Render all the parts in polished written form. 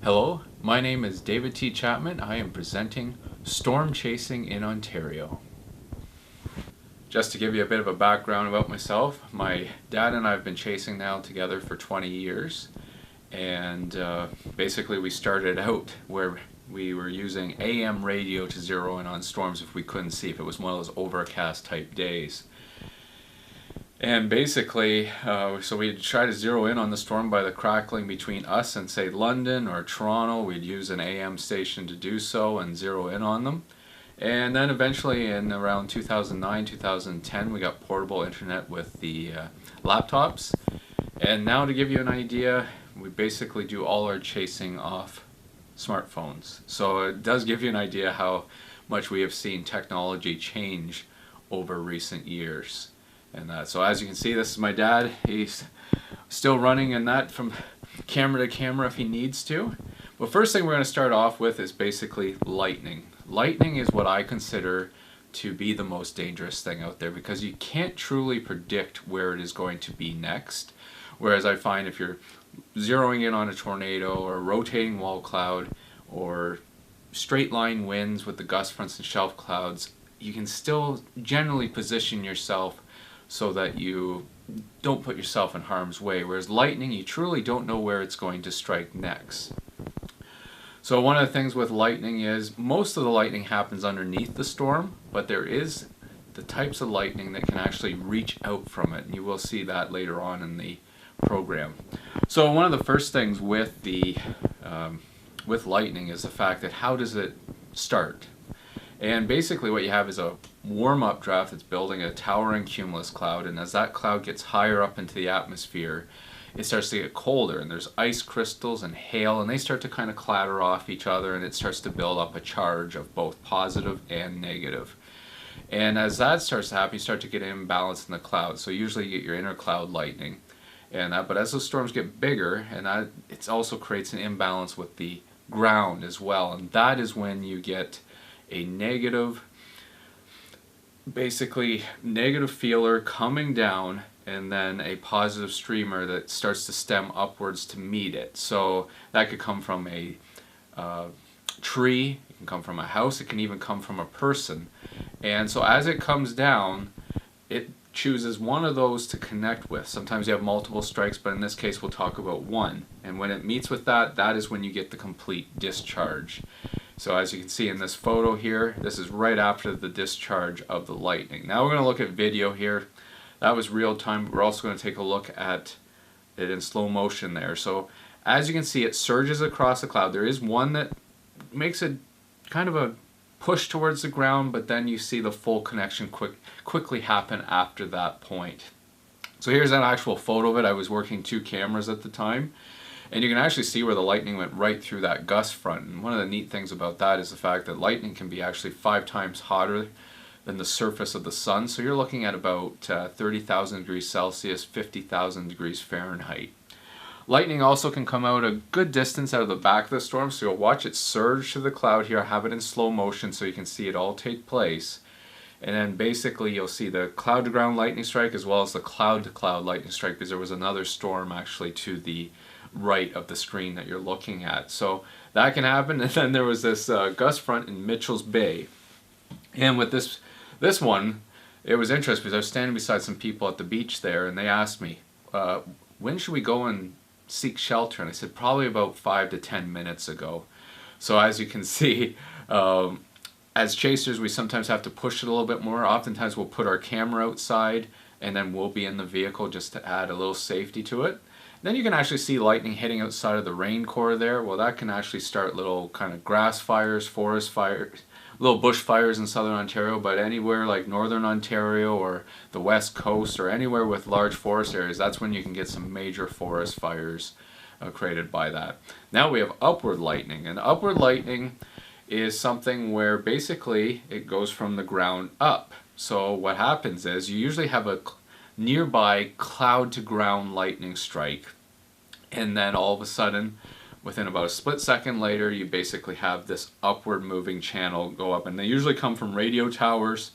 Hello, my name is David T. Chapman. I am presenting Storm Chasing in Ontario. Just to give you a bit of a background about myself, my dad and I have been chasing now together for 20 years. And basically we started out where we were using AM radio to zero in on storms if we couldn't see, if it was one of those overcast type days. And basically, so we'd try to zero in on the storm by the crackling between us and say London or Toronto. We'd use an AM station to do so and zero in on them. And then eventually in around 2009, 2010, we got portable internet with the laptops. And now to give you an idea, we basically do all our chasing off smartphones. So it does give you an idea how much we have seen technology change over recent years. And so as you can see, this is my dad. He's still running in that from camera to camera if he needs to. But first thing we're going to start off with is basically lightning. Lightning is what I consider to be the most dangerous thing out there because you can't truly predict where it is going to be next. Whereas I find if you're zeroing in on a tornado or a rotating wall cloud or straight line winds with the gust fronts and shelf clouds, you can still generally position yourself so that you don't put yourself in harm's way. Whereas lightning, you truly don't know where it's going to strike next. So one of the things with lightning is most of the lightning happens underneath the storm, but there is the types of lightning that can actually reach out from it. And you will see that later on in the program. So one of the first things with the with lightning is the fact that how does it start? And basically what you have is a warm-up draft that's building a towering cumulus cloud, and as that cloud gets higher up into the atmosphere, it starts to get colder, and there's ice crystals and hail, and they start to kind of clatter off each other, and it starts to build up a charge of both positive and negative. And as that starts to happen, you start to get an imbalance in the cloud. So usually you get your intercloud lightning, but as those storms get bigger, and that it also creates an imbalance with the ground as well, and that is when you get a negative, basically negative feeler coming down and then a positive streamer that starts to stem upwards to meet it. So that could come from a tree, it can come from a house, it can even come from a person. And so as it comes down, it chooses one of those to connect with. Sometimes you have multiple strikes, but in this case we'll talk about one. And when it meets with that, that is when you get the complete discharge. So as you can see in this photo here, this is right after the discharge of the lightning. Now we're going to look at video here. That was real time, but we're also going to take a look at it in slow motion there. So as you can see, it surges across the cloud. There is one that makes a kind of a push towards the ground, but then you see the full connection quickly happen after that point. So here's an actual photo of it. I was working 2 cameras at the time. And you can actually see where the lightning went right through that gust front. And one of the neat things about that is the fact that lightning can be actually 5 times hotter than the surface of the sun. So you're looking at about 30,000 degrees Celsius, 50,000 degrees Fahrenheit. Lightning also can come out a good distance out of the back of the storm. So you'll watch it surge to the cloud here. I have it in slow motion so you can see it all take place. And then basically you'll see the cloud to ground lightning strike as well as the cloud to cloud lightning strike, because there was another storm actually to the right of the screen that you're looking at. So that can happen. And then there was this gust front in Mitchell's Bay. And with this one, it was interesting because I was standing beside some people at the beach there, and they asked me, when should we go and seek shelter? And I said, probably about 5 to 10 minutes ago. So as you can see, as chasers, we sometimes have to push it a little bit more. Oftentimes we'll put our camera outside, and then we'll be in the vehicle just to add a little safety to it. Then you can actually see lightning hitting outside of the rain core there. Well, that can actually start little kind of grass fires, forest fires, little bush fires in southern Ontario, but anywhere like northern Ontario or the west coast or anywhere with large forest areas, that's when you can get some major forest fires created by that. Now we have upward lightning, and upward lightning is something where basically it goes from the ground up. So what happens is you usually have a nearby cloud to ground lightning strike, and then all of a sudden within about a split second later you basically have this upward moving channel go up, and they usually come from radio towers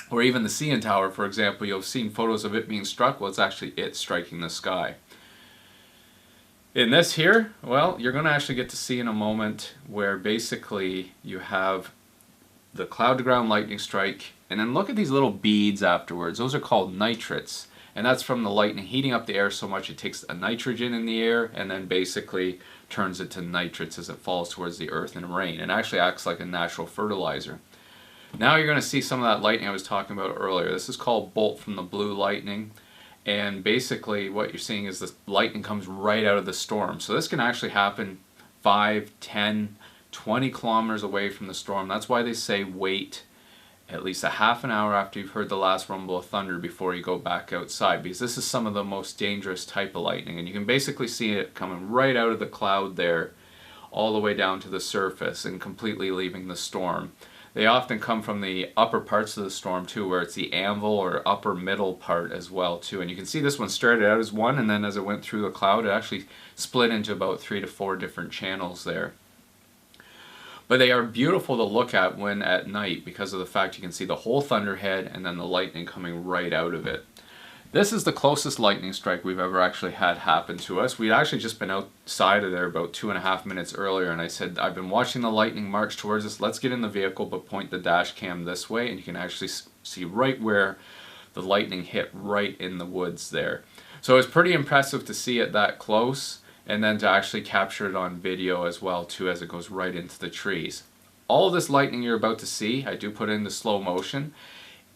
or even the CN tower. For example, you've seen photos of it being struck. Well, it's actually it striking the sky. In this here, well, you're going to actually get to see in a moment where basically you have the cloud to ground lightning strike, and then look at these little beads afterwards. Those are called nitrates, and that's from the lightning heating up the air so much it takes a nitrogen in the air and then basically turns it to nitrates as it falls towards the earth and rain, and actually acts like a natural fertilizer. Now you're going to see some of that lightning I was talking about earlier. This is called bolt from the blue lightning. And basically what you're seeing is the lightning comes right out of the storm. So this can actually happen 5, 10, 20 kilometers away from the storm. That's why they say wait at least a half an hour after you've heard the last rumble of thunder before you go back outside, because this is some of the most dangerous type of lightning. And you can basically see it coming right out of the cloud there all the way down to the surface and completely leaving the storm. They often come from the upper parts of the storm too, where it's the anvil or upper middle part as well too. And you can see this one started out as one, and then as it went through the cloud it actually split into about 3 to 4 different channels there. But they are beautiful to look at when at night because of the fact you can see the whole thunderhead and then the lightning coming right out of it. This is the closest lightning strike we've ever actually had happen to us. We'd actually just been outside of there about 2.5 minutes earlier, and I said, I've been watching the lightning march towards us. Let's get in the vehicle, but point the dash cam this way, and you can actually see right where the lightning hit right in the woods there. So it's pretty impressive to see it that close, and then to actually capture it on video as well too, as it goes right into the trees. All this lightning you're about to see, I do put into slow motion.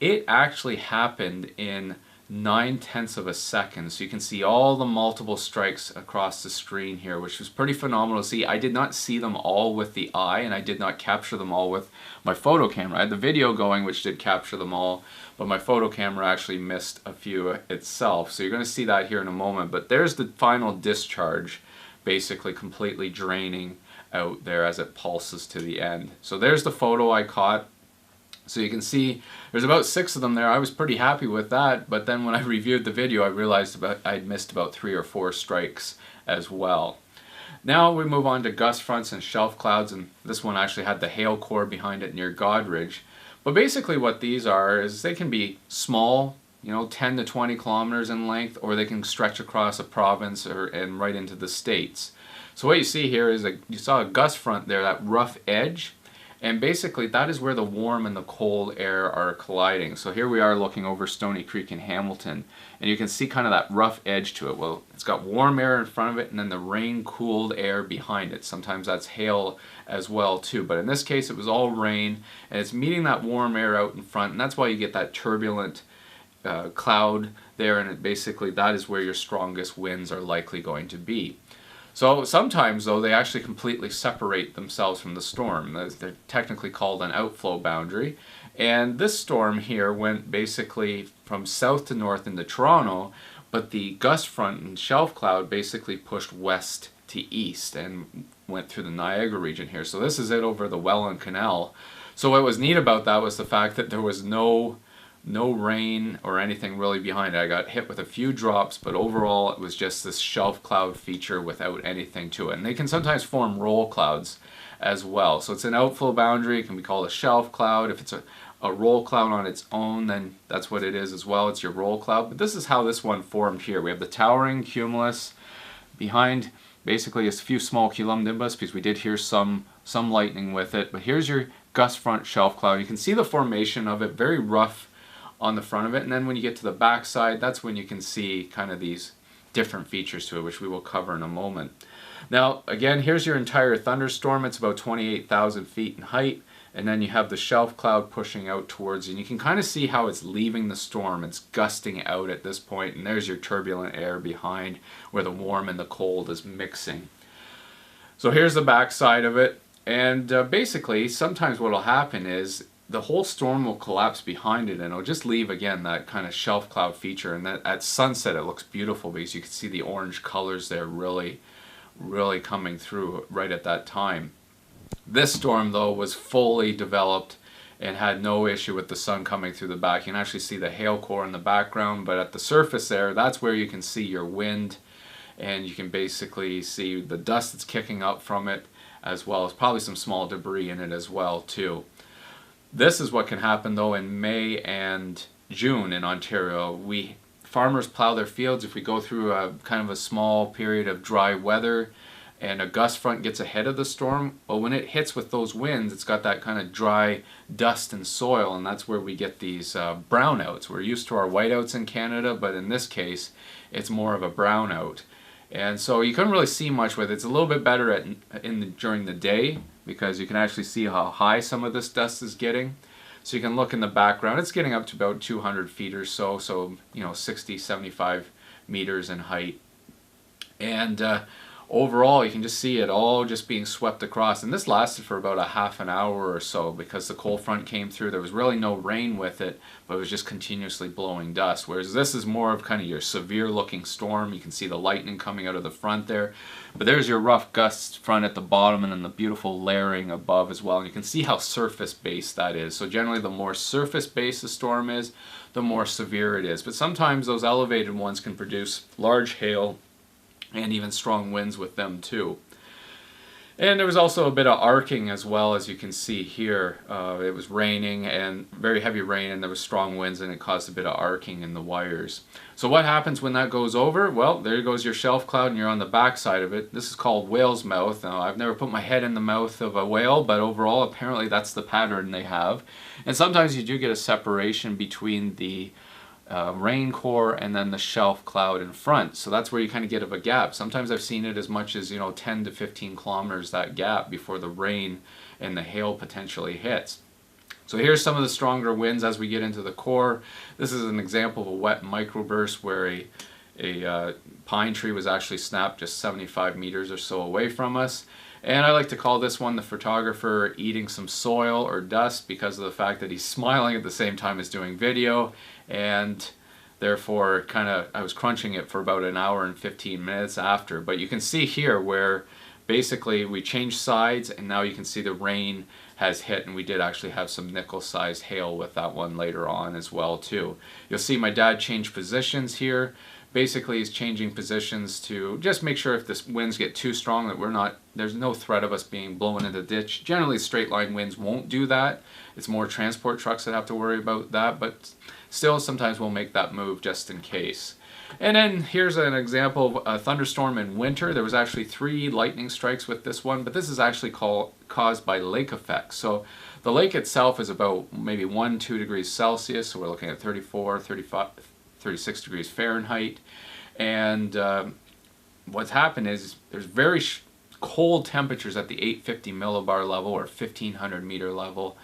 It actually happened in 9/10 of a second, so you can see all the multiple strikes across the screen here, which was pretty phenomenal to see. I did not see them all with the eye, and I did not capture them all with my photo camera. I had the video going, which did capture them all, but my photo camera actually missed a few itself. So you're going to see that here in a moment, but there's the final discharge, basically completely draining out there as it pulses to the end. So there's the photo I caught. So you can see there's about 6 of them there. I was pretty happy with that, but then when I reviewed the video I realized I'd missed about 3 or 4 strikes as well. Now we move on to gust fronts and shelf clouds, and this one actually had the hail core behind it near Godridge. But basically what these are is they can be small, 10 to 20 kilometers in length, or they can stretch across a province and right into the states. So what you see here is you saw a gust front there, that rough edge. And basically that is where the warm and the cold air are colliding. So here we are looking over Stony Creek in Hamilton, and you can see kind of that rough edge to it. Well, it's got warm air in front of it and then the rain cooled air behind it. Sometimes that's hail as well too, but in this case it was all rain, and it's meeting that warm air out in front, and that's why you get that turbulent cloud there, and basically that is where your strongest winds are likely going to be. So sometimes though they actually completely separate themselves from the storm. They're technically called an outflow boundary, and this storm here went basically from south to north into Toronto, but the gust front and shelf cloud basically pushed west to east and went through the Niagara region here. So this is it over the Welland Canal. So what was neat about that was the fact that there was no rain or anything really behind it. I got hit with a few drops, but overall it was just this shelf cloud feature without anything to it. And they can sometimes form roll clouds as well. So it's an outflow boundary. It can be called a shelf cloud. If it's a roll cloud on its own, then that's what it is as well. It's your roll cloud. But this is how this one formed here. We have the towering cumulus behind, basically a few small cumulonimbus, because we did hear some lightning with it. But here's your gust front shelf cloud. You can see the formation of it, very rough on the front of it, and then when you get to the back side, that's when you can see kind of these different features to it, which we will cover in a moment. Now again, here's your entire thunderstorm. It's about 28,000 feet in height, and then you have the shelf cloud pushing out towards you, and you can kind of see how it's leaving the storm. It's gusting out at this point, and there's your turbulent air behind where the warm and the cold is mixing. So here's the back side of it, and basically sometimes what will happen is the whole storm will collapse behind it, and it'll just leave again that kind of shelf cloud feature. And that at sunset it looks beautiful because you can see the orange colors there really coming through right at that time. This storm though was fully developed and had no issue with the sun coming through the back. You can actually see the hail core in the background, but at the surface there, that's where you can see your wind, and you can basically see the dust that's kicking up from it, as well as probably some small debris in it as well too. This is what can happen though in May and June in Ontario. We farmers plow their fields, if we go through a kind of a small period of dry weather and a gust front gets ahead of the storm, well, when it hits with those winds, it's got that kind of dry dust and soil, and that's where we get these brownouts. We're used to our whiteouts in Canada, but in this case, it's more of a brownout. And so you couldn't really see much with it. It's a little bit better during the day, because you can actually see how high some of this dust is getting. So you can look in the background. It's getting up to about 200 feet or so, 60, 75 meters in height. And overall, you can just see it all just being swept across. And this lasted for about a half an hour or so, because the cold front came through. There was really no rain with it, but it was just continuously blowing dust. Whereas this is more of kind of your severe looking storm. You can see the lightning coming out of the front there. But there's your rough gust front at the bottom, and then the beautiful layering above as well. And you can see how surface based that is. So generally the more surface based the storm is, the more severe it is. But sometimes those elevated ones can produce large hail and even strong winds with them too. And there was also a bit of arcing as well, as you can see here. It was raining, and very heavy rain, and there was strong winds, and it caused a bit of arcing in the wires. So what happens when that goes over? Well, there goes your shelf cloud, and you're on the back side of it. This is called whale's mouth. Now, I've never put my head in the mouth of a whale, but overall, apparently that's the pattern they have. And sometimes you do get a separation between the rain core and then the shelf cloud in front. So that's where you kind of get of a gap. Sometimes I've seen it as much as 10 to 15 kilometers, that gap before the rain and the hail potentially hits. So here's some of the stronger winds as we get into the core. This is an example of a wet microburst where a pine tree was actually snapped just 75 meters or so away from us. And I like to call this one the photographer eating some soil or dust, because of the fact that he's smiling at the same time as doing video, and therefore I was crunching it for about an hour and 15 minutes after. But you can see here where basically we changed sides, and now you can see the rain has hit, and we did actually have some nickel-sized hail with that one later on as well too. You'll see my dad change positions here. Basically, he's changing positions to just make sure if the winds get too strong that there's no threat of us being blown into the ditch. Generally, straight line winds won't do that. It's more transport trucks that have to worry about that, but still sometimes we'll make that move just in case. And then here's an example of a thunderstorm in winter. There was actually 3 lightning strikes with this one, but this is actually caused by lake effects. So the lake itself is about maybe 1-2 degrees Celsius, so we're looking at 34, 35, 36 degrees Fahrenheit. And what's happened is there's very cold temperatures at the 850 millibar level, or 1500 meter level,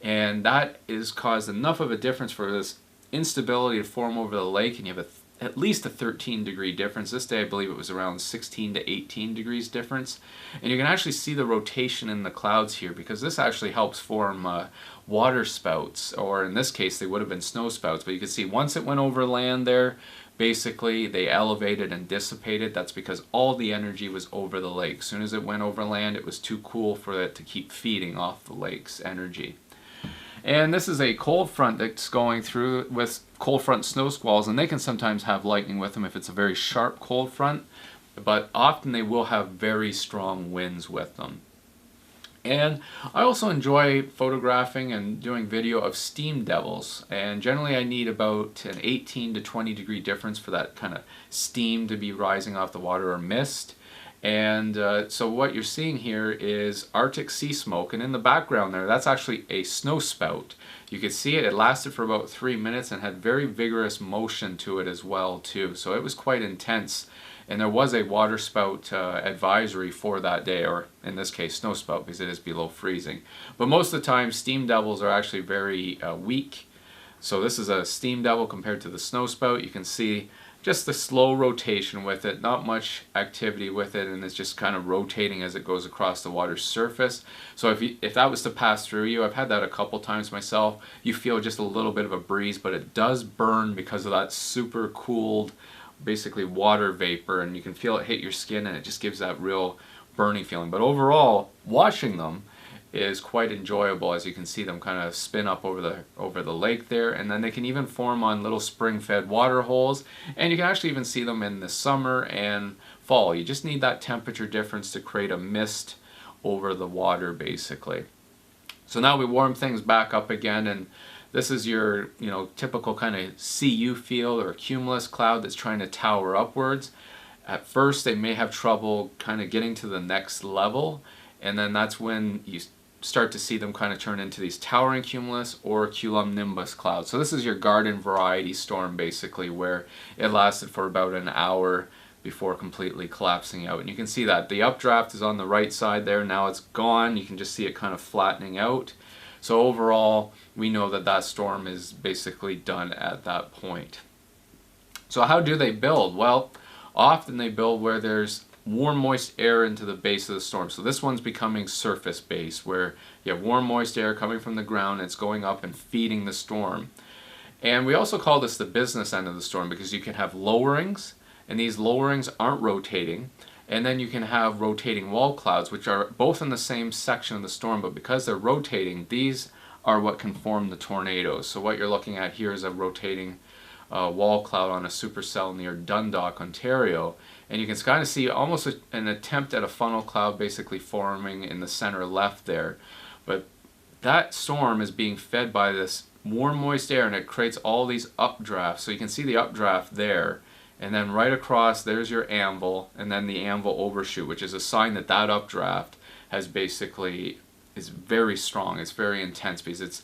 and that is caused enough of a difference for this instability to form over the lake, and you have at least a 13 degree difference. This day I believe it was around 16 to 18 degrees difference, and you can actually see the rotation in the clouds here, because this actually helps form water spouts, or in this case they would have been snow spouts. But you can see once it went over land there, basically they elevated and dissipated. That's because all the energy was over the lake. As soon as it went over land, it was too cool for it to keep feeding off the lake's energy. And this is a cold front that's going through with cold front snow squalls, and they can sometimes have lightning with them if it's a very sharp cold front, but often they will have very strong winds with them. And I also enjoy photographing and doing video of steam devils, and generally I need about an 18 to 20 degree difference for that kind of steam to be rising off the water, or mist. And so what you're seeing here is Arctic sea smoke, and in the background there, that's actually a snow spout. You could see it lasted for about 3 minutes and had very vigorous motion to it as well too. So it was quite intense, and there was a water spout advisory for that day, or in this case snow spout, because it is below freezing. But most of the time steam devils are actually very weak. So this is a steam devil compared to the snow spout. You can see just the slow rotation with it, not much activity with it, and it's just kind of rotating as it goes across the water's surface. So if that was to pass through you, I've had that a couple times myself, you feel just a little bit of a breeze, but it does burn because of that super cooled, basically water vapor, and you can feel it hit your skin, and it just gives that real burning feeling. But overall, watching them is quite enjoyable, as you can see them kind of spin up over the lake there, and then they can even form on little spring-fed water holes, and you can actually even see them in the summer and fall. You just need that temperature difference to create a mist over the water basically. So now we warm things back up again, and This is your, typical kind of CU field or cumulus cloud that's trying to tower upwards. At first, they may have trouble kind of getting to the next level, and then that's when you start to see them kind of turn into these towering cumulus or cumulonimbus clouds. So this is your garden variety storm, basically, where it lasted for about an hour before completely collapsing out. And you can see that the updraft is on the right side there. Now it's gone. You can just see it kind of flattening out. So overall, we know that that storm is basically done at that point. So how do they build? Well, often they build where there's warm, moist air into the base of the storm. So this one's becoming surface base, where you have warm, moist air coming from the ground, and it's going up and feeding the storm. And we also call this the business end of the storm, because you can have lowerings, and these lowerings aren't rotating. And then you can have rotating wall clouds, which are both in the same section of the storm, but because they're rotating, these are what can form the tornadoes. So what you're looking at here is a rotating wall cloud on a supercell near Dundalk, Ontario. And you can kind of see almost an attempt at a funnel cloud basically forming in the center left there. But that storm is being fed by this warm, moist air, and it creates all these updrafts. So you can see the updraft there. And then right across, there's your anvil, and then the anvil overshoot, which is a sign that that updraft is very strong. It's very intense because it's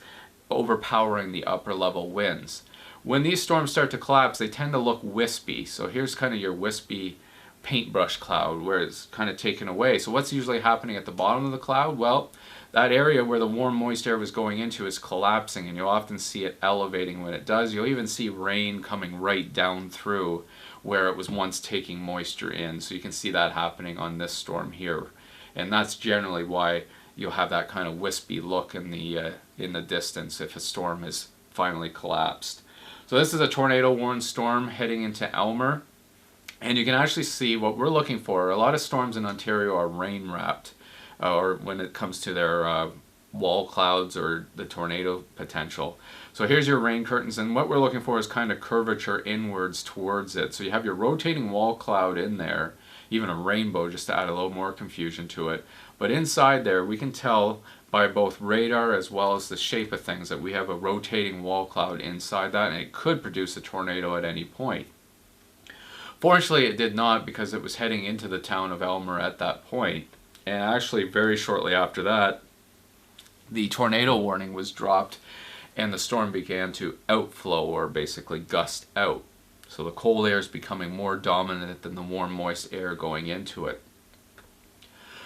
overpowering the upper level winds. When these storms start to collapse, they tend to look wispy. So here's kind of your wispy paintbrush cloud where it's kind of taken away. So what's usually happening at the bottom of the cloud? Well, that area where the warm, moist air was going into is collapsing, and you'll often see it elevating when it does. You'll even see rain coming right down through where it was once taking moisture in. So you can see that happening on this storm here. And that's generally why you'll have that kind of wispy look in the distance if a storm has finally collapsed. So this is a tornado-warned storm heading into Elmer. And you can actually see what we're looking for. A lot of storms in Ontario are rain-wrapped, or when it comes to their wall clouds or the tornado potential. So here's your rain curtains, and what we're looking for is kind of curvature inwards towards it. So you have your rotating wall cloud in there, even a rainbow just to add a little more confusion to it. But inside there, we can tell by both radar as well as the shape of things that we have a rotating wall cloud inside that, and it could produce a tornado at any point. Fortunately, it did not, because it was heading into the town of Elmer at that point. And actually, very shortly after that, the tornado warning was dropped, and the storm began to outflow, or basically gust out. So the cold air is becoming more dominant than the warm, moist air going into it.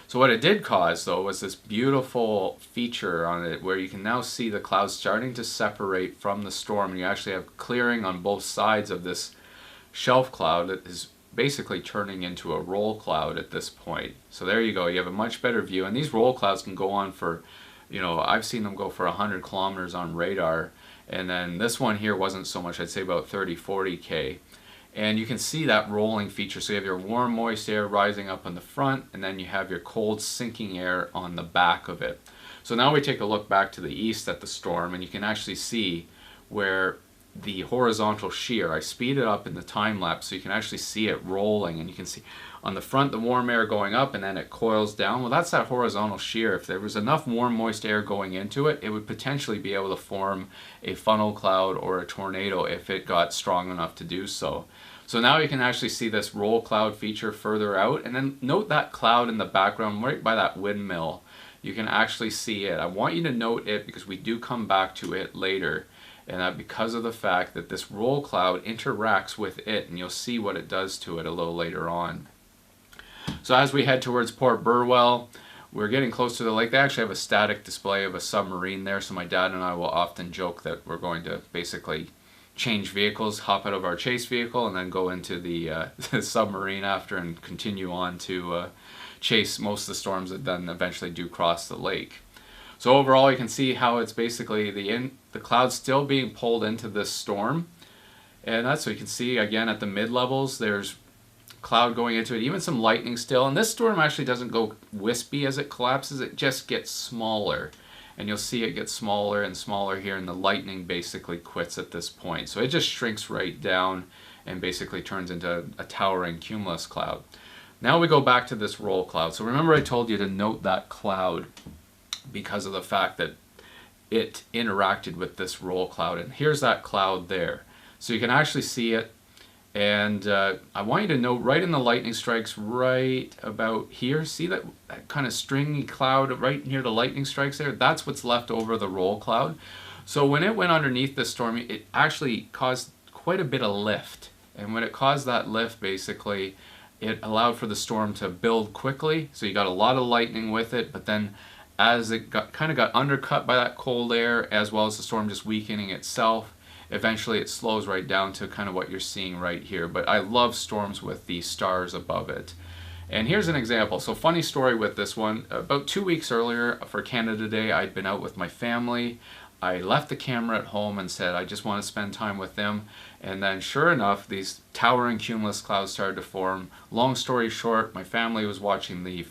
So what it did cause, though, was this beautiful feature on it where you can now see the clouds starting to separate from the storm, and you actually have clearing on both sides of this shelf cloud that is basically turning into a roll cloud at this point. So there you go, you have a much better view, and these roll clouds can go on for, I've seen them go for 100 kilometers on radar, and then this one here wasn't so much, I'd say about 30-40 km. And you can see that rolling feature. So you have your warm, moist air rising up on the front, and then you have your cold, sinking air on the back of it. So now we take a look back to the east at the storm, and you can actually see where the horizontal shear, I speed it up in the time lapse so you can actually see it rolling, and you can see on the front the warm air going up and then it coils down. Well, that's that horizontal shear. If there was enough warm, moist air going into it, it would potentially be able to form a funnel cloud or a tornado if it got strong enough to do so. So now you can actually see this roll cloud feature further out, and then note that cloud in the background right by that windmill. You can actually see it. I want you to note it because we do come back to it later, and that because of the fact that this roll cloud interacts with it, and you'll see what it does to it a little later on. So as we head towards Port Burwell, we're getting close to the lake. They actually have a static display of a submarine there, so my dad and I will often joke that we're going to basically change vehicles, hop out of our chase vehicle, and then go into the submarine after and continue on to chase most of the storms that then eventually do cross the lake. So overall, you can see how it's basically the clouds still being pulled into this storm, and that's what you can see again at the mid levels. There's cloud going into it, even some lightning still, and this storm actually doesn't go wispy as it collapses. It just gets smaller, and you'll see it get smaller and smaller here, and the lightning basically quits at this point. So it just shrinks right down and basically turns into a towering cumulus cloud. Now we go back to this roll cloud. So remember I told you to note that cloud because of the fact that it interacted with this roll cloud. And here's that cloud there. So you can actually see it. And I want you to note right in the lightning strikes right about here, see that kind of stringy cloud right near the lightning strikes there? That's what's left over the roll cloud. So when it went underneath the storm, it actually caused quite a bit of lift. And when it caused that lift, basically, it allowed for the storm to build quickly. So you got a lot of lightning with it, but then as it kind of got undercut by that cold air, as well as the storm just weakening itself, eventually it slows right down to kind of what you're seeing right here. But I love storms with the stars above it. And here's an example. So funny story with this one. About 2 weeks earlier for Canada Day, I'd been out with my family. I left the camera at home and said I just want to spend time with them. And then sure enough, these towering cumulus clouds started to form. Long story short, my family was watching the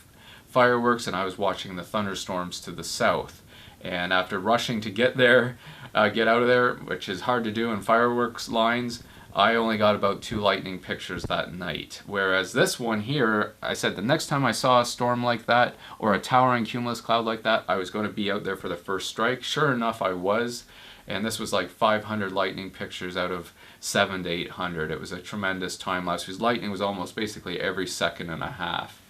fireworks and I was watching the thunderstorms to the south. And after rushing to get there, get out of there, which is hard to do in fireworks lines, I only got about 2 lightning pictures that night. Whereas this one here, I said the next time I saw a storm like that or a towering cumulus cloud like that, I was going to be out there for the first strike. Sure enough, I was. And this was like 500 lightning pictures out of 700 to 800. It was a tremendous time lapse because lightning was almost basically every second and a half.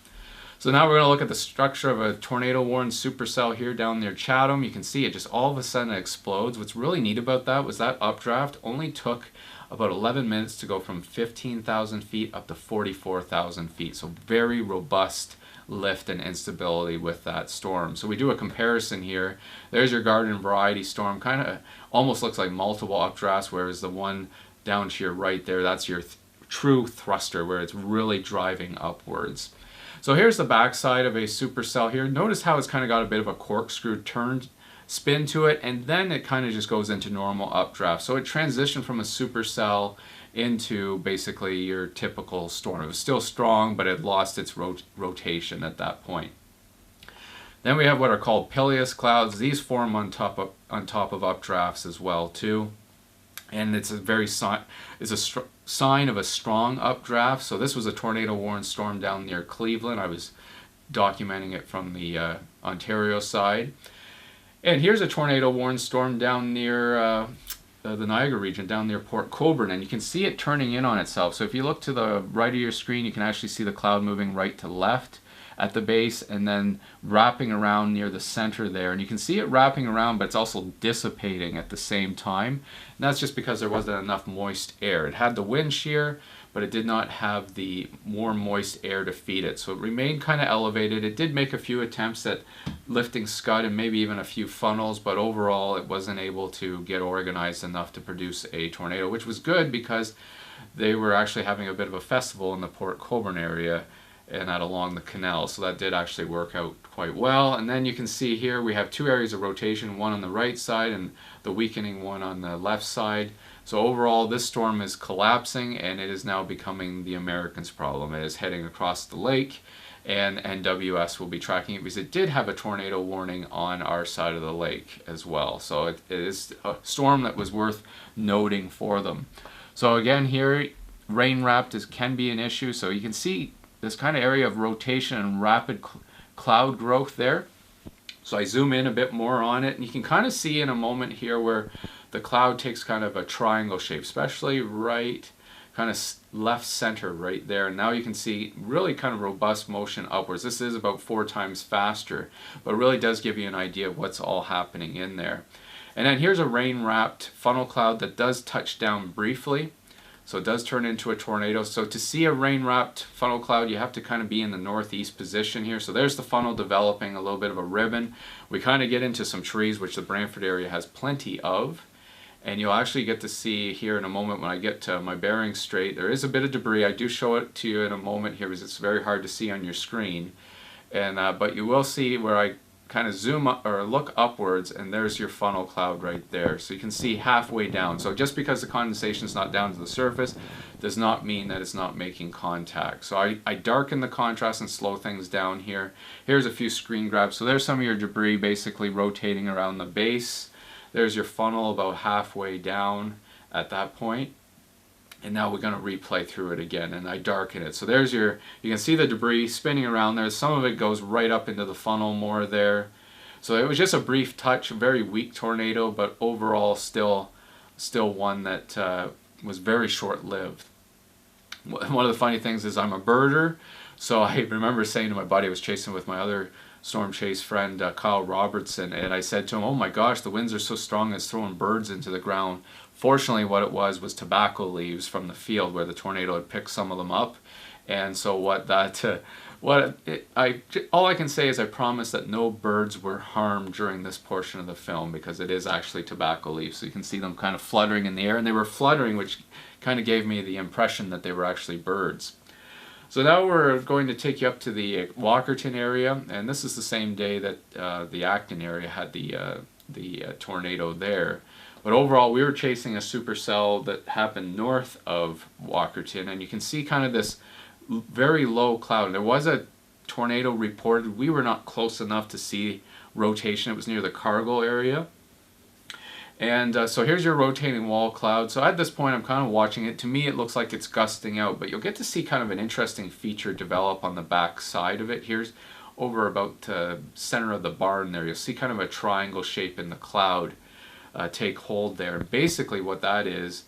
So now we're going to look at the structure of a tornado-warned supercell here down near Chatham. You can see it just all of a sudden explodes. What's really neat about that was that updraft only took about 11 minutes to go from 15,000 feet up to 44,000 feet. So very robust lift and instability with that storm. So we do a comparison here. There's your garden variety storm. Kind of almost looks like multiple updrafts, whereas the one down to your right there, that's your true thruster where it's really driving upwards. So here's the backside of a supercell here. Notice how it's kind of got a bit of a corkscrew turned spin to it, and then it kind of just goes into normal updraft. So it transitioned from a supercell into basically your typical storm. It was still strong, but it lost its rotation at that point. Then we have what are called Peleus Clouds. These form on top of updrafts as well too. And it's a very sign of a strong updraft. So this was a tornado-warned storm down near Cleveland. I was documenting it from the Ontario side. And here's a tornado-warned storm down near the Niagara region, down near Port Colborne, and you can see it turning in on itself. So if you look to the right of your screen, you can actually see the cloud moving right to left at the base and then wrapping around near the center there. And you can see it wrapping around, but it's also dissipating at the same time. And that's just because there wasn't enough moist air. It had the wind shear, but it did not have the warm, moist air to feed it. So it remained kind of elevated. It did make a few attempts at lifting scud and maybe even a few funnels, but overall it wasn't able to get organized enough to produce a tornado, which was good because they were actually having a bit of a festival in the Port Colborne area and that along the canal, so that did actually work out quite well. And then you can see here we have 2 areas of rotation, one on the right side and the weakening one on the left side. So overall this storm is collapsing and it is now becoming the Americans' problem. It is heading across the lake and NWS will be tracking it because it did have a tornado warning on our side of the lake as well. So it is a storm that was worth noting for them. So again here, rain wrapped can be an issue. So you can see this kind of area of rotation and rapid cloud growth there. So I zoom in a bit more on it and you can kind of see in a moment here where the cloud takes kind of a triangle shape, especially right kind of left center right there. And now you can see really kind of robust motion upwards. This is about 4 times faster, but it really does give you an idea of what's all happening in there. And then here's a rain wrapped funnel cloud that does touch down briefly. So it does turn into a tornado. So to see a rain-wrapped funnel cloud, you have to kind of be in the northeast position here. So there's the funnel developing a little bit of a ribbon. We kind of get into some trees, which the Brantford area has plenty of. And you'll actually get to see here in a moment when I get to my bearings straight. There is a bit of debris. I do show it to you in a moment here because it's very hard to see on your screen. And but you will see where I kind of zoom up or look upwards and there's your funnel cloud right there. So you can see halfway down. So just because the condensation is not down to the surface does not mean that it's not making contact. So I darken the contrast and slow things down here. Here's a few screen grabs. So there's some of your debris basically rotating around the base. There's your funnel about halfway down at that point. And now we're going to replay through it again and I darken it. So there's you can see the debris spinning around there. Some of it goes right up into the funnel more there. So it was just a brief touch, a very weak tornado, but overall still one that was very short-lived. One of the funny things is I'm a birder, so I remember saying to my buddy, I was chasing with my other storm chase friend, Kyle Robertson, and I said to him, oh my gosh, the winds are so strong it's throwing birds into the ground. Fortunately, what it was tobacco leaves from the field where the tornado had picked some of them up. And so all I can say is I promise that no birds were harmed during this portion of the film, because it is actually tobacco leaves. So you can see them kind of fluttering in the air, and they were fluttering, which kind of gave me the impression that they were actually birds. So now we're going to take you up to the Walkerton area, and this is the same day that the Acton area had the tornado there. But overall, we were chasing a supercell that happened north of Walkerton, and you can see kind of this very low cloud. There was a tornado reported. We were not close enough to see rotation. It was near the Cargill area. And so here's your rotating wall cloud. So at this point, I'm kind of watching it. To me, it looks like it's gusting out, but you'll get to see kind of an interesting feature develop on the back side of it. Here's over about center of the barn there. You'll see kind of a triangle shape in the cloud take hold there. Basically what that is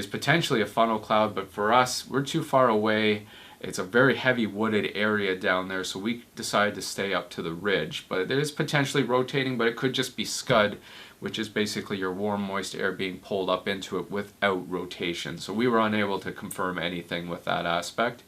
potentially a funnel cloud, but for us, we're too far away. It's a very heavy wooded area down there, so we decided to stay up to the ridge. But it is potentially rotating, but it could just be scud, which is basically your warm, moist air being pulled up into it without rotation. So we were unable to confirm anything with that aspect.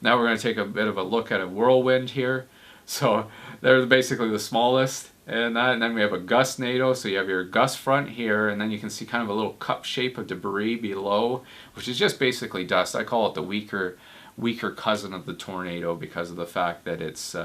Now we're going to take a bit of a look at a whirlwind here. So they're basically the smallest, and then we have a gust NATO. So you have your gust front here, and then you can see kind of a little cup shape of debris below, which is just basically dust. I call it the weaker cousin of the tornado, because of the fact that it's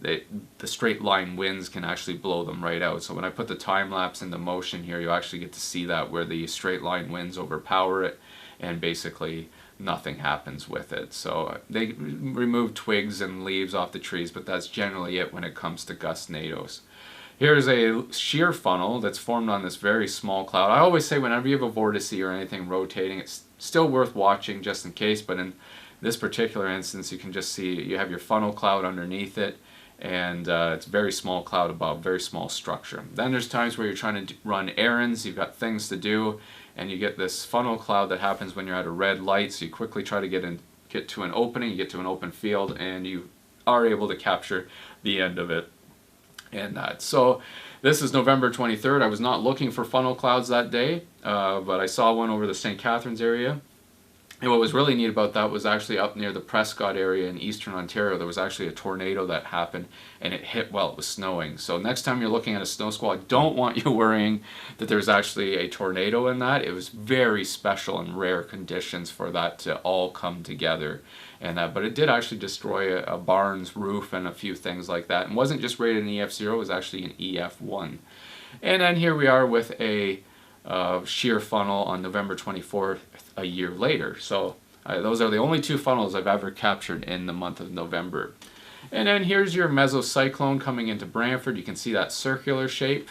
the straight line winds can actually blow them right out. So when I put the time lapse into motion here, you actually get to see that, where the straight line winds overpower it and basically nothing happens with it. So they remove twigs and leaves off the trees, but that's generally it when it comes to gust NATOs. Here's a shear funnel that's formed on this very small cloud. I always say whenever you have a vortice or anything rotating, it's still worth watching just in case, but in this particular instance, you can just see you have your funnel cloud underneath it, and it's a very small cloud above, very small structure. Then there's times where you're trying to run errands, you've got things to do, and you get this funnel cloud that happens when you're at a red light, so you quickly try to get to an opening, you get to an open field, and you are able to capture the end of it. And so this is November 23rd. I was not looking for funnel clouds that day, but I saw one over the St. Catharines area. And what was really neat about that was actually up near the Prescott area in eastern Ontario, there was actually a tornado that happened, and it hit while it was snowing. So next time you're looking at a snow squall, I don't want you worrying that there's actually a tornado in that. It was very special and rare conditions for that to all come together. And but it did actually destroy a barn's roof and a few things like that. And wasn't just rated an EF0, it was actually an EF1. And then here we are with a shear funnel on November 24th, a year later. So those are the only two funnels I've ever captured in the month of November. And then here's your mesocyclone coming into Brantford. You can see that circular shape.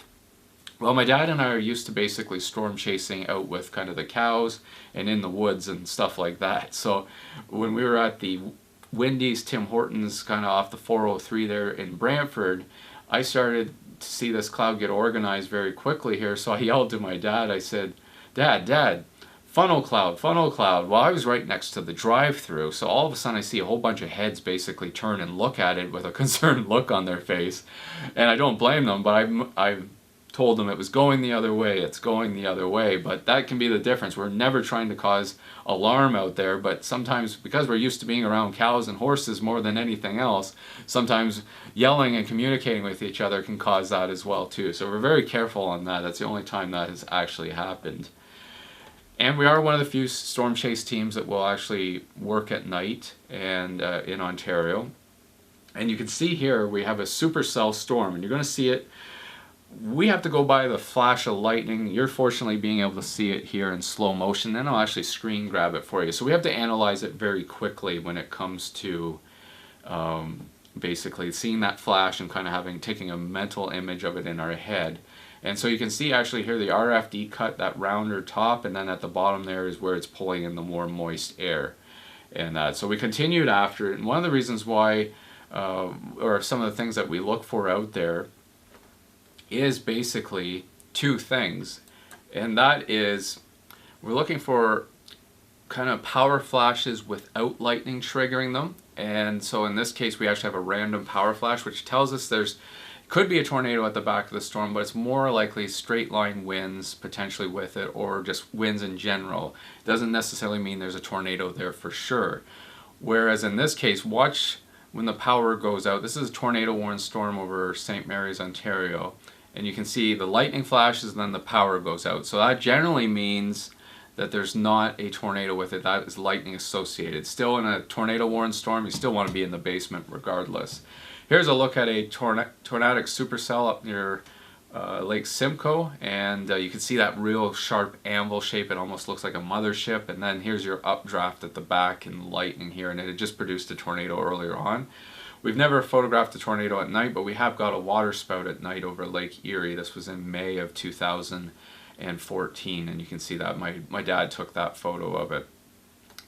Well, my dad and I are used to basically storm chasing out with kind of the cows and in the woods and stuff like that. So when we were at the Wendy's Tim Hortons kind of off the 403 there in Brantford, I started to see this cloud get organized very quickly here. So I yelled to my dad, I said, Dad, funnel cloud. Well, I was right next to the drive-through, so all of a sudden I see a whole bunch of heads basically turn and look at it with a concerned look on their face. And I don't blame them, but I told them it was going the other way, it's going the other way. But that can be the difference. We're never trying to cause alarm out there, but sometimes, because we're used to being around cows and horses more than anything else, sometimes yelling and communicating with each other can cause that as well too. So we're very careful on that. That's the only time that has actually happened. And we are one of the few storm chase teams that will actually work at night and in Ontario. And you can see here we have a Supercell Storm, and you're going to see it. We have to go by the flash of lightning. You're fortunately being able to see it here in slow motion. Then I'll actually screen grab it for you. So we have to analyze it very quickly when it comes to basically seeing that flash and kind of taking a mental image of it in our head. And so you can see actually here the RFD cut, that rounder top, and then at the bottom there is where it's pulling in the more moist air. And so we continued after it. And one of the reasons why, or some of the things that we look for out there, is basically two things, and that is we're looking for kind of power flashes without lightning triggering them. And so in this case we actually have a random power flash, which tells us there's could be a tornado at the back of the storm, but it's more likely straight line winds potentially with it, or just winds in general. It doesn't necessarily mean there's a tornado there for sure. Whereas in this case, watch when the power goes out. This is a tornado warned storm over St. Mary's, Ontario, and you can see the lightning flashes and then the power goes out. So that generally means that there's not a tornado with it. That is lightning associated. Still, in a tornado warned storm, you still want to be in the basement regardless. Here's a look at a tornadic supercell up near Lake Simcoe, and you can see that real sharp anvil shape. It almost looks like a mothership. And then here's your updraft at the back and lightning here, and it had just produced a tornado earlier on. We've never photographed a tornado at night, but we have got a water spout at night over Lake Erie. This was in May of 2014, and you can see that my dad took that photo of it.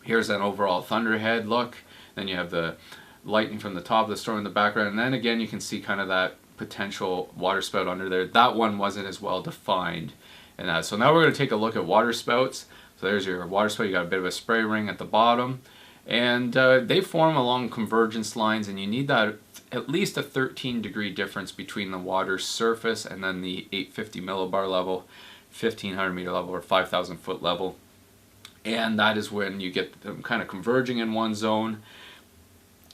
Here's an overall thunderhead look. Then you have the lightning from the top of the storm in the background, and then again you can see kind of that potential water spout under there. That one wasn't as well defined in that. So now we're going to take a look at water spouts. So there's your water spout. You got a bit of a spray ring at the bottom, and they form along convergence lines, and you need that at least a 13-degree difference between the water surface and then the 850 millibar level, 1500 meter level, or 5,000 foot level. And that is when you get them kind of converging in one zone.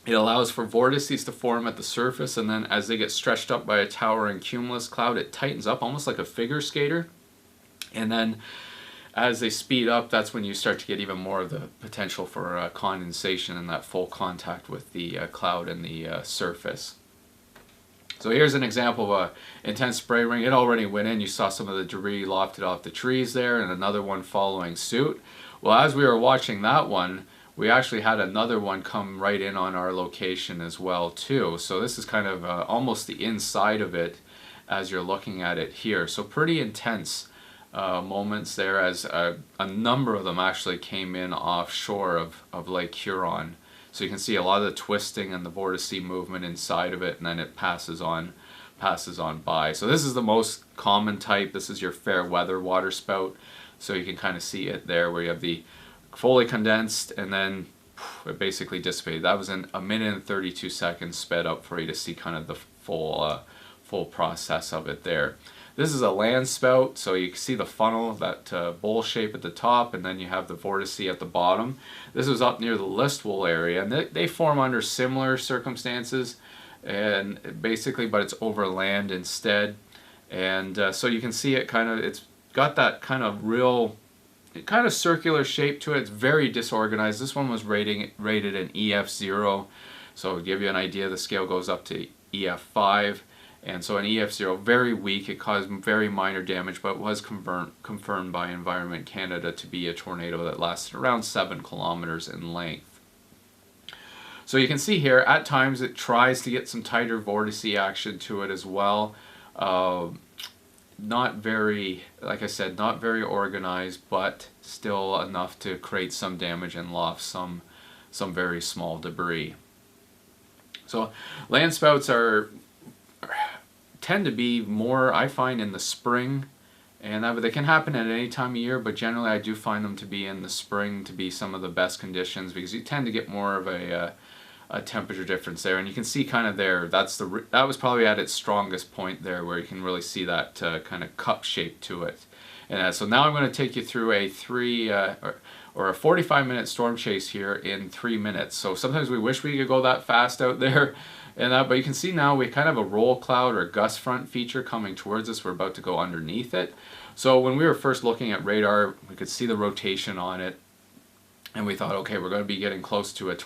It allows for vortices to form at the surface, and then as they get stretched up by a towering cumulus cloud, it tightens up almost like a figure skater. And then as they speed up, that's when you start to get even more of the potential for condensation and that full contact with the cloud and the surface. So here's an example of an intense spray ring. It already went in. You saw some of the debris lofted off the trees there, and another one following suit. Well, as we were watching that one, we actually had another one come right in on our location as well too. So this is kind of almost the inside of it as you're looking at it here. So pretty intense moments there, as a number of them actually came in offshore of Lake Huron. So you can see a lot of the twisting and the vortice movement inside of it, and then it passes on by. So this is the most common type. This is your fair weather water spout. So you can kind of see it there where you have the fully condensed, and then it basically dissipated. That was in 1 minute and 32 seconds sped up for you to see kind of the full process of it there. This is a land spout, so you can see the funnel, that bowl shape at the top, and then you have the vortice at the bottom. This was up near the Listowel area, and they form under similar circumstances, and basically, but it's over land instead. And so you can see it kind of, it's got that kind of real kind of circular shape to it. It's very disorganized. This one was rated an EF0, so to give you an idea, the scale goes up to EF5, and so an EF0, very weak. It caused very minor damage, but was confirmed by Environment Canada to be a tornado that lasted around 7 kilometers in length. So you can see here, at times it tries to get some tighter vortice action to it as well. Not very, like I said, not very organized, but still enough to create some damage and loft some very small debris. So land spouts tend to be more, I find, in the spring, and they can happen at any time of year, but generally I do find them to be in the spring to be some of the best conditions, because you tend to get more of a temperature difference there, and you can see kind of there, that was probably at its strongest point there, where you can really see that kind of cup shape to it. And so now I'm going to take you through a 45-minute storm chase here in 3 minutes. So sometimes we wish we could go that fast out there, but you can see now we kind of have a roll cloud or gust front feature coming towards us. We're about to go underneath it. So when we were first looking at radar, we could see the rotation on it, and we thought, okay, we're going to be getting close to a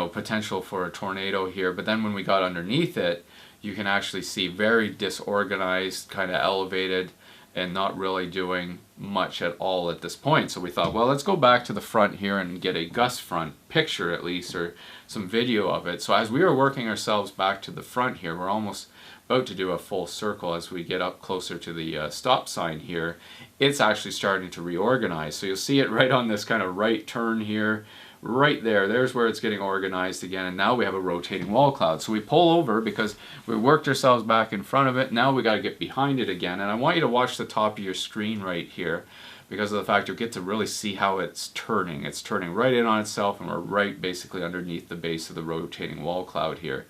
potential for a tornado here. But then when we got underneath it, you can actually see very disorganized, kind of elevated, and not really doing much at all at this point. So we thought, well, let's go back to the front here and get a gust front picture at least, or some video of it. So as we were working ourselves back to the front here, we're almost about to do a full circle. As we get up closer to the stop sign here, it's actually starting to reorganize. So you'll see it right on this kind of right turn here, right there. There's where it's getting organized again, and now we have a rotating wall cloud. So we pull over because we worked ourselves back in front of it. Now we got to get behind it again, and I want you to watch the top of your screen right here, because of the fact you'll get to really see how it's turning. It's turning right in on itself, and we're right basically underneath the base of the rotating wall cloud here.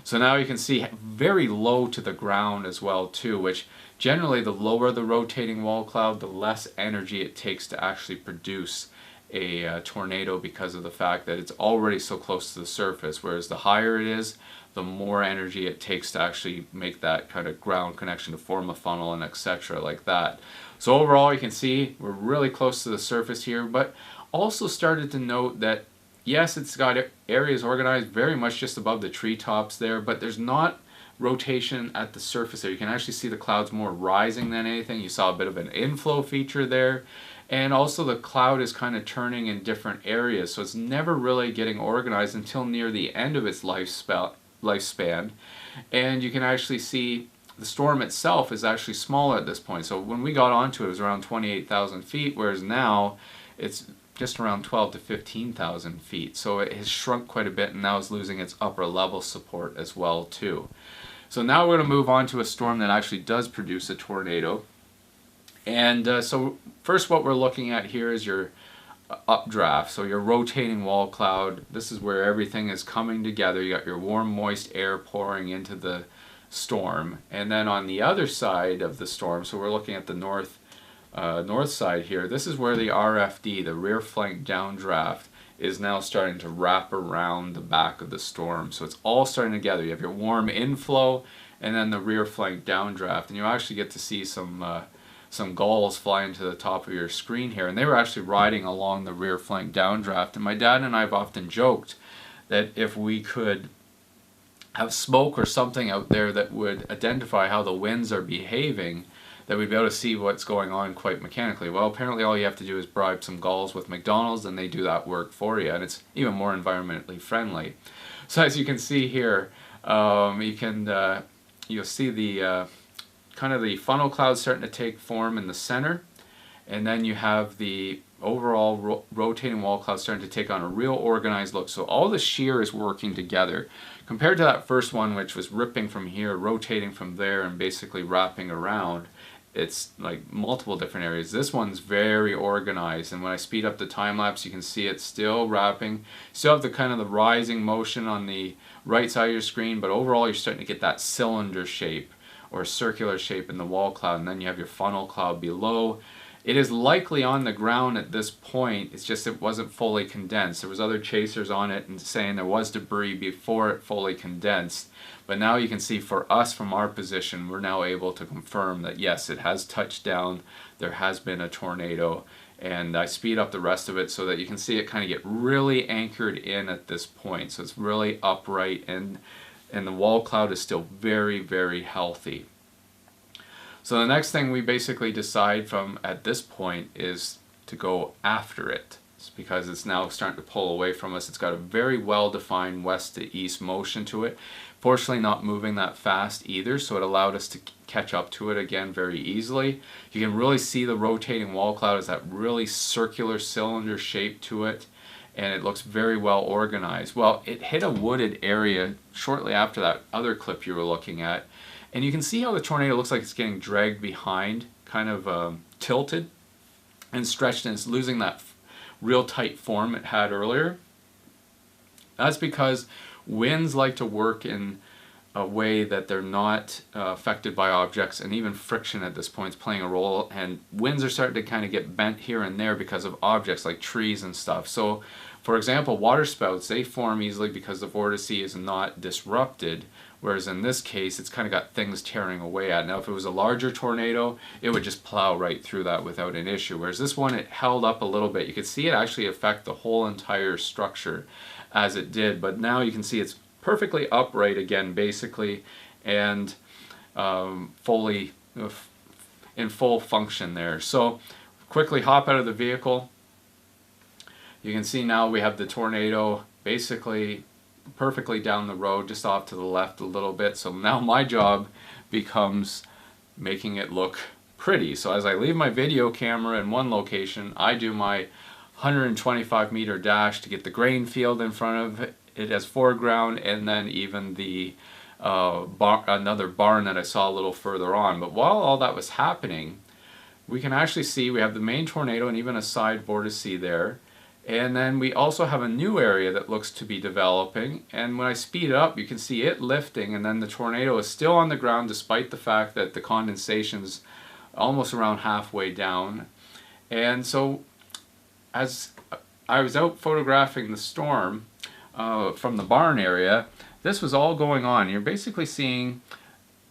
So now you can see very low to the ground as well too, which generally the lower the rotating wall cloud, the less energy it takes to actually produce a tornado, because of the fact that it's already so close to the surface, whereas the higher it is, the more energy it takes to actually make that kind of ground connection to form a funnel and etc. like that. So overall you can see we're really close to the surface here, but also started to note that yes, it's got areas organized very much just above the treetops there, but there's not rotation at the surface there. You can actually see the clouds more rising than anything. You saw a bit of an inflow feature there, and also the cloud is kind of turning in different areas, so it's never really getting organized until near the end of its lifespan. And you can actually see the storm itself is actually smaller at this point. So when we got onto it, it was around 28,000 feet, whereas now it's just around 12 to 15,000 feet. So it has shrunk quite a bit, and now is losing its upper level support as well too. So now we're going to move on to a storm that actually does produce a tornado. And so first what we're looking at here is your updraft, so your rotating wall cloud. This is where everything is coming together. You got your warm, moist air pouring into the storm, and then on the other side of the storm, so we're looking at the north side here, this is where the RFD, the rear flank downdraft, is now starting to wrap around the back of the storm. So it's all starting together. You have your warm inflow and then the rear flank downdraft, and you actually get to see some gulls flying to the top of your screen here, and they were actually riding along the rear flank downdraft. And my dad and I have often joked that if we could have smoke or something out there that would identify how the winds are behaving, that we'd be able to see what's going on quite mechanically. Well, apparently all you have to do is bribe some gulls with McDonald's and they do that work for you, and it's even more environmentally friendly. So as you can see here, you'll see the kind of the funnel cloud starting to take form in the center, and then you have the overall rotating wall cloud starting to take on a real organized look. So all the shear is working together. Compared to that first one, which was ripping from here, rotating from there, and basically wrapping around, it's like multiple different areas. This one's very organized, and when I speed up the time lapse, you can see it's still wrapping. Still have the kind of the rising motion on the right side of your screen, but overall you're starting to get that cylinder shape or circular shape in the wall cloud, and then you have your funnel cloud below. It is likely on the ground at this point. It's just it wasn't fully condensed. There was other chasers on it and saying there was debris before it fully condensed. But now you can see for us from our position, we're now able to confirm that yes, it has touched down. There has been a tornado. And I speed up the rest of it so that you can see it kind of get really anchored in at this point. So it's really upright, and the wall cloud is still very, very healthy. So the next thing we basically decide from at this point is to go after it. It's because it's now starting to pull away from us. It's got a very well-defined west to east motion to it. Fortunately not moving that fast either, so it allowed us to catch up to it again very easily. You can really see the rotating wall cloud as that really circular cylinder shape to it, and it looks very well organized. Well, it hit a wooded area shortly after that other clip you were looking at, and you can see how the tornado looks like it's getting dragged behind, kind of tilted and stretched, and it's losing that real tight form it had earlier. That's because winds like to work in a way that they're not affected by objects, and even friction at this point is playing a role, and winds are starting to kind of get bent here and there because of objects like trees and stuff. So for example, water spouts, they form easily because the vortice is not disrupted, whereas in this case it's kind of got things tearing away at it. Now if it was a larger tornado, it would just plow right through that without an issue, whereas this one, it held up a little bit. You could see it actually affect the whole entire structure as it did, but now you can see it's perfectly upright again basically, and fully in full function there. So quickly hop out of the vehicle. You can see now we have the tornado basically perfectly down the road, just off to the left a little bit. So now my job becomes making it look pretty. So as I leave my video camera in one location, I do my 125-meter dash to get the grain field in front of it as foreground, and then even the another barn that I saw a little further on. But while all that was happening, we can actually see we have the main tornado and even a side vortice there. And then we also have a new area that looks to be developing, and when I speed it up you can see it lifting, and then the tornado is still on the ground despite the fact that the condensation's almost around halfway down. And so as I was out photographing the storm from the barn area, this was all going on. You're basically seeing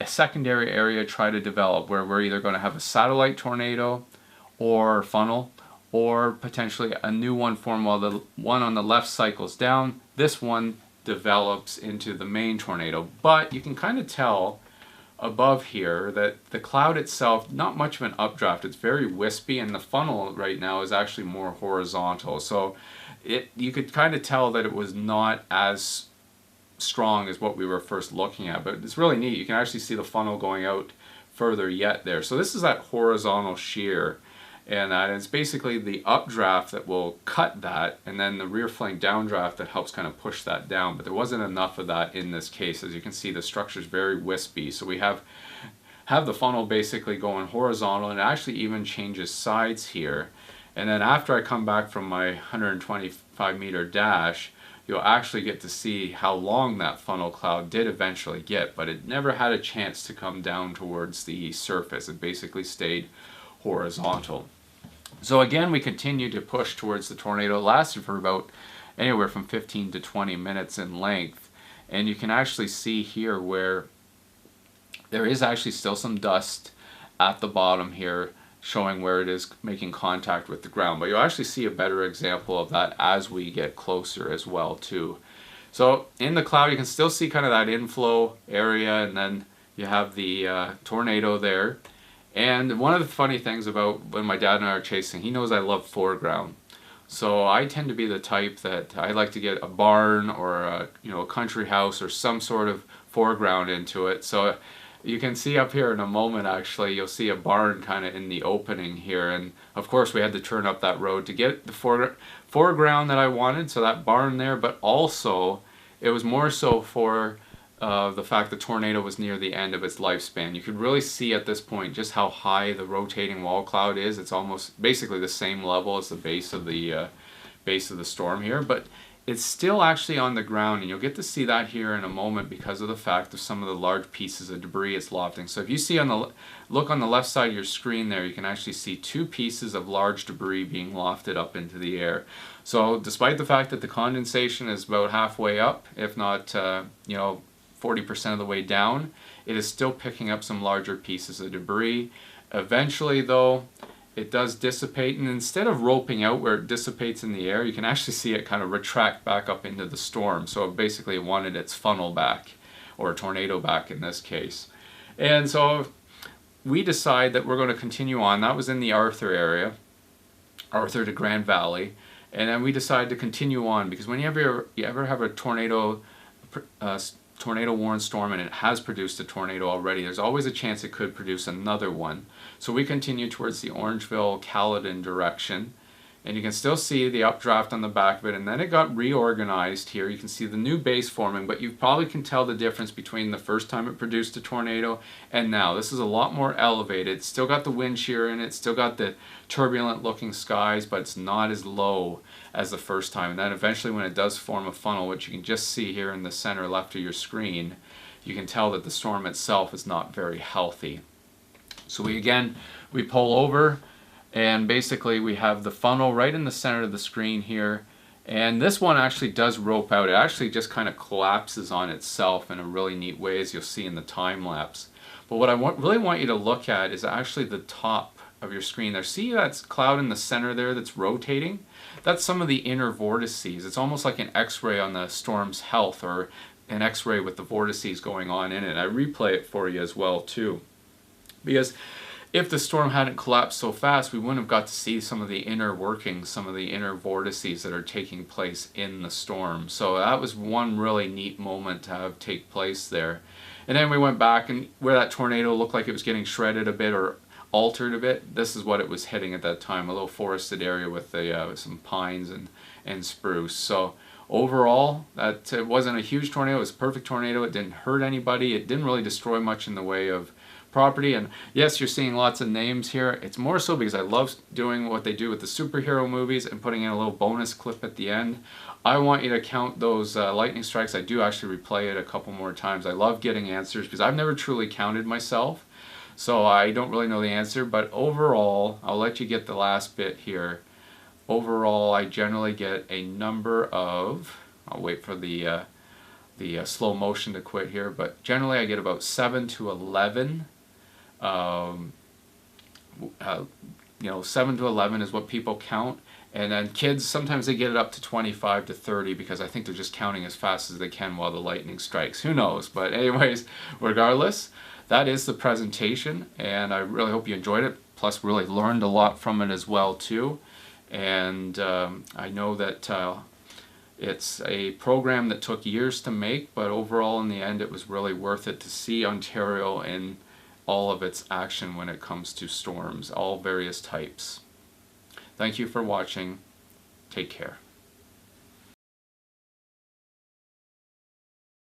a secondary area try to develop where we're either going to have a satellite tornado or funnel, or potentially a new one form while the one on the left cycles down. This one develops into the main tornado. But you can kind of tell above here that the cloud itself, not much of an updraft, it's very wispy, and the funnel right now is actually more horizontal. So you could kind of tell that it was not as strong as what we were first looking at, but it's really neat. You can actually see the funnel going out further yet there. So this is that horizontal shear. And it's basically the updraft that will cut that, and then the rear flank downdraft that helps kind of push that down. But there wasn't enough of that in this case. As you can see, the structure is very wispy. So we have the funnel basically going horizontal, and it actually even changes sides here. And then after I come back from my 125-meter dash, you'll actually get to see how long that funnel cloud did eventually get, but it never had a chance to come down towards the surface. It basically stayed horizontal. So again, we continued to push towards the tornado. It lasted for about anywhere from 15 to 20 minutes in length. And you can actually see here where there is actually still some dust at the bottom here, showing where it is making contact with the ground. But you'll actually see a better example of that as we get closer as well too. So in the cloud you can still see kind of that inflow area, and then you have the tornado there. And one of the funny things about when my dad and I are chasing, he knows I love foreground. So I tend to be the type that I like to get a barn or a country house or some sort of foreground into it. So you can see up here in a moment, actually, you'll see a barn kind of in the opening here. And of course we had to turn up that road to get the foreground that I wanted, so that barn there, but also it was more so for the fact the tornado was near the end of its lifespan. You could really see at this point just how high the rotating wall cloud is. It's almost basically the same level as the base of the storm here, but it's still actually on the ground, and you'll get to see that here in a moment because of the fact of some of the large pieces of debris it's lofting. So if you see look on the left side of your screen there, you can actually see two pieces of large debris being lofted up into the air. So despite the fact that the condensation is about halfway up, if not 40% of the way down, it is still picking up some larger pieces of debris. Eventually though, it does dissipate, and instead of roping out where it dissipates in the air, you can actually see it kind of retract back up into the storm. So basically it wanted its funnel back, or tornado back in this case. And so we decide that we're going to continue on. That was in the Arthur area, Arthur to Grand Valley. And then we decided to continue on, because whenever you ever have a tornado warned storm and it has produced a tornado already, there's always a chance it could produce another one. So we continue towards the Orangeville, Caledon direction, and you can still see the updraft on the back of it, and then it got reorganized here. You can see the new base forming, but you probably can tell the difference between the first time it produced a tornado and now. This is a lot more elevated. It's still got the wind shear in it, still got the turbulent looking skies, but it's not as low as the first time. And then eventually when it does form a funnel, which you can just see here in the center left of your screen, you can tell that the storm itself is not very healthy. So we pull over, and basically we have the funnel right in the center of the screen here, and this one actually does rope out. It actually just kind of collapses on itself in a really neat way, as you'll see in the time lapse. But what I really want you to look at is actually the top of your screen there. See that cloud in the center there that's rotating? That's some of the inner vortices. It's almost like an x-ray on the storm's health, or an x-ray with the vortices going on in it. I replay it for you as well too, because if the storm hadn't collapsed so fast, we wouldn't have got to see some of the inner workings, some of the inner vortices that are taking place in the storm. So that was one really neat moment to have take place there. And then we went back, and where that tornado looked like it was getting shredded a bit or altered a bit, this is what it was hitting at that time, a little forested area with some pines and spruce. So overall, that it wasn't a huge tornado. It was a perfect tornado. It didn't hurt anybody. It didn't really destroy much in the way of property. And yes, you're seeing lots of names here. It's more so because I love doing what they do with the superhero movies and putting in a little bonus clip at the end. I want you to count those lightning strikes. I do actually replay it a couple more times. I love getting answers because I've never truly counted myself, so I don't really know the answer. But overall, I'll let you get the last bit here. Overall, I generally get a number of, I'll wait for the slow motion to quit here, but generally I get about 7 to 11. 7 to 11 is what people count. And then kids, sometimes they get it up to 25 to 30 because I think they're just counting as fast as they can while the lightning strikes. Who knows? But anyways, regardless, that is the presentation, and I really hope you enjoyed it. Plus, really learned a lot from it as well, too. And I know that it's a program that took years to make, but overall, in the end, it was really worth it to see Ontario in all of its action when it comes to storms, all various types. Thank you for watching. Take care.